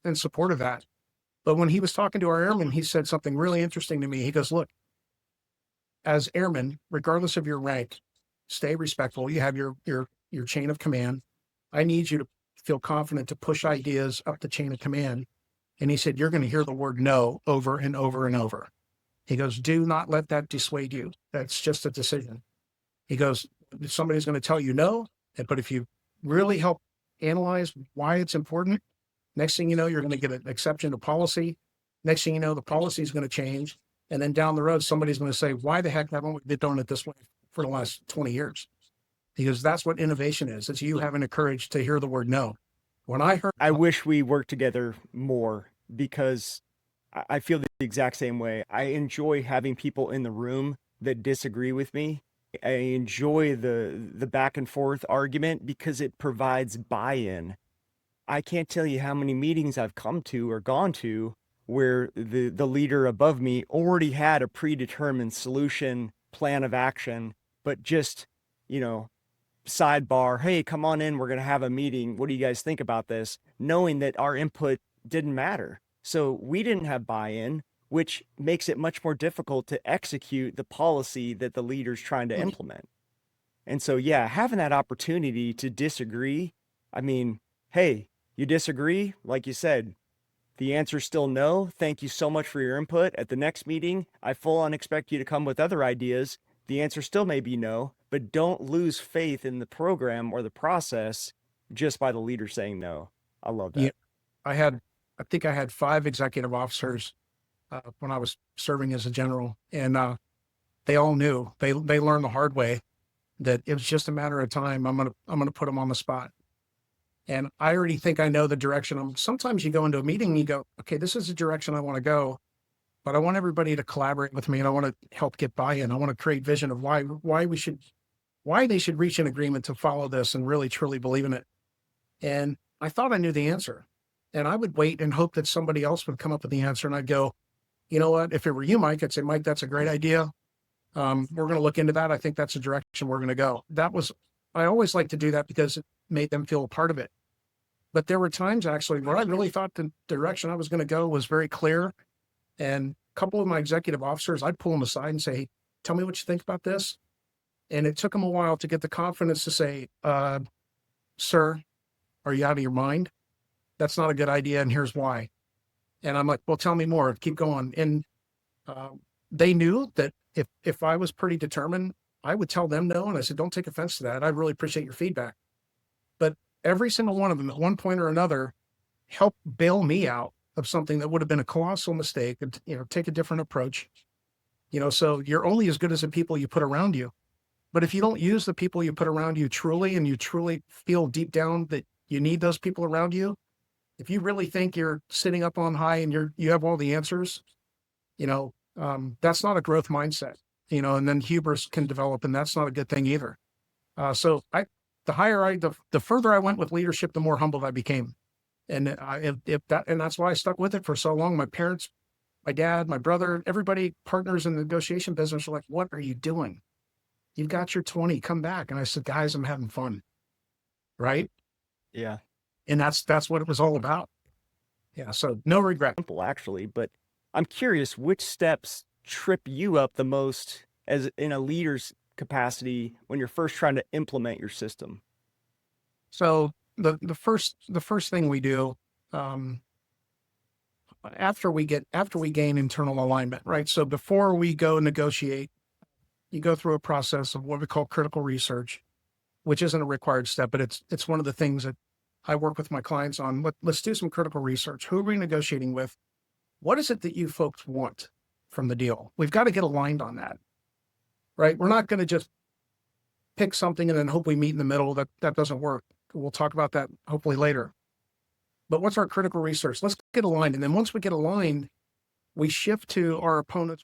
in support of that. But when he was talking to our airmen, he said something really interesting to me. He goes, look, as airmen, regardless of your rank, stay respectful. You have your chain of command. I need you to feel confident to push ideas up the chain of command. And he said, you're going to hear the word no over and over and over. He goes, do not let that dissuade you. That's just a decision. He goes, somebody's going to tell you no, but if you really help analyze why it's important, next thing you know, you're going to get an exception to policy. Next thing you know, the policy is going to change. And then down the road, somebody's going to say, why the heck haven't we been doing it this way for the last 20 years? Because that's what innovation is. It's you having the courage to hear the word no. When I heard, I wish we worked together more because I feel the exact same way. I enjoy having people in the room that disagree with me. I enjoy the back and forth argument because it provides buy-in. I can't tell you how many meetings I've come to or gone to where the leader above me already had a predetermined solution, plan of action, but just, you know, sidebar, hey, come on in, we're going to have a meeting. What do you guys think about this? Knowing that our input didn't matter. So we didn't have buy-in, which makes it much more difficult to execute the policy that the leader's trying to implement. And so, yeah, having that opportunity to disagree, I mean, hey, you disagree, like you said, the answer's still no. Thank you so much for your input. At the next meeting, I full on expect you to come with other ideas. The answer still may be no, but don't lose faith in the program or the process just by the leader saying no. I love yeah, that. I think I had 5 executive officers when I was serving as a general, and they all knew. They learned the hard way that it was just a matter of time. I'm gonna put them on the spot. And I already think I know the direction. Sometimes you go into a meeting and you go, okay, this is the direction I want to go, but I want everybody to collaborate with me and I want to help get buy-in. I want to create vision of why they should reach an agreement to follow this and really truly believe in it. And I thought I knew the answer. And I would wait and hope that somebody else would come up with the answer. And I'd go, you know what? If it were you, Mike, I'd say, Mike, that's a great idea. We're going to look into that. I think that's the direction we're going to go. I always like to do that because it made them feel a part of it. But there were times actually where I really thought the direction I was going to go was very clear. And a couple of my executive officers, I'd pull them aside and say, hey, tell me what you think about this. And it took them a while to get the confidence to say, sir, are you out of your mind? That's not a good idea. And here's why. And I'm like, well, tell me more. Keep going. And they knew that if I was pretty determined, I would tell them no. And I said, don't take offense to that. I really appreciate your feedback. But every single one of them at one point or another helped bail me out of something that would have been a colossal mistake and, take a different approach. So you're only as good as the people you put around you. But if you don't use the people you put around you truly, and you truly feel deep down that you need those people around you, if you really think you're sitting up on high and you have all the answers, that's not a growth mindset, and then hubris can develop, and that's not a good thing either. The further I went with leadership, the more humbled I became. And and that's why I stuck with it for so long. My parents, my dad, my brother, everybody, partners in the negotiation business were like, what are you doing? You've got your 20, come back. And I said, guys, I'm having fun. Right. Yeah. And that's what it was all about. Yeah. So no regret. Simple, actually, but I'm curious, which steps trip you up the most as in a leader's capacity when you're first trying to implement your system? So the first thing we do, after we gain internal alignment, right? So before we go negotiate, you go through a process of what we call critical research, which isn't a required step, but it's one of the things that I work with my clients on. Let's do some critical research. Who are we negotiating with? What is it that you folks want from the deal? We've got to get aligned on that, right? We're not going to just pick something and then hope we meet in the middle. That doesn't work. We'll talk about that hopefully later. But what's our critical research? Let's get aligned. And then once we get aligned, we shift to our opponent's